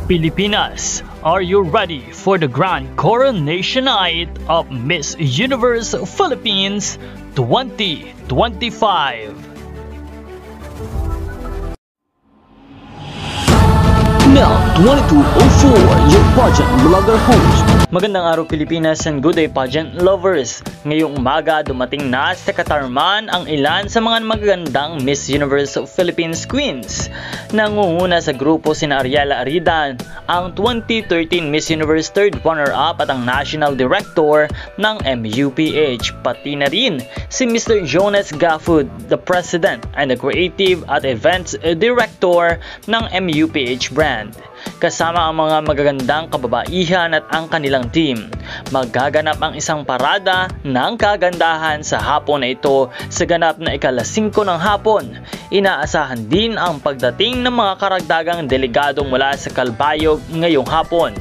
Pilipinas, are you ready for the grand coronation night of Miss Universe Philippines 2025? Now, 2204, your pageant vlogger host. Magandang araw Pilipinas and good day pageant lovers. Ngayong umaga dumating na sa Katarman ang ilan sa mga magagandang Miss Universe Philippines Queens. Nangunguna sa grupo sina Ariela Aridan, ang 2013 Miss Universe third runner-up at ang National Director ng MUPH. Pati na rin si Mr. Jonas Gaffud, the President and the Creative at Events Director ng MUPH brand. Kasama ang mga magagandang kababaihan at ang kanilang team. Magaganap ang isang parada ng kagandahan sa hapon na ito sa ganap na ika-5 ng hapon. Inaasahan din ang pagdating ng mga karagdagang delegado mula sa Calbayog ngayong hapon.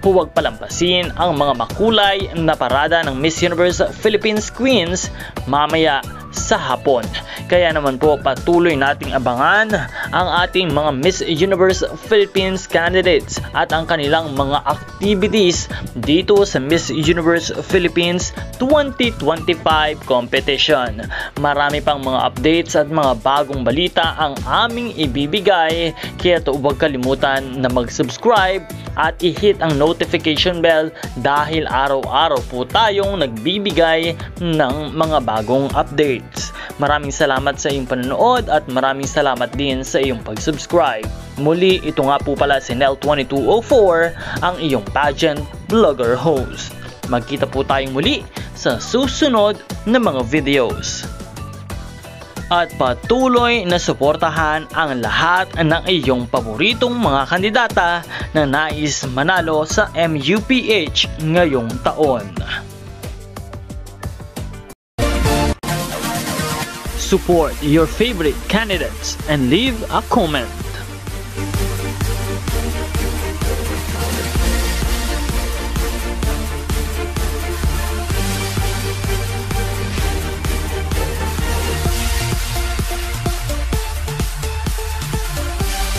Huwag palampasin ang mga makulay na parada ng Miss Universe Philippines Queens mamaya sa hapon. Kaya naman po patuloy nating abangan ang ating mga Miss Universe Philippines candidates at ang kanilang mga activities dito sa Miss Universe Philippines 2025 competition. Marami pang mga updates at mga bagong balita ang aming ibibigay, kaya huwag kalimutan na mag-subscribe at i-hit ang notification bell dahil araw-araw po tayong nagbibigay ng mga bagong updates. Maraming salamat sa iyong panonood at maraming salamat din sa iyong pag-subscribe. Muli, ito nga po pala si Nel2204, ang iyong pageant vlogger host. Magkita po tayong muli sa susunod na mga videos. At patuloy na suportahan ang lahat ng iyong paboritong mga kandidata na nais manalo sa MUPH ngayong taon. Support your favorite candidates and leave a comment.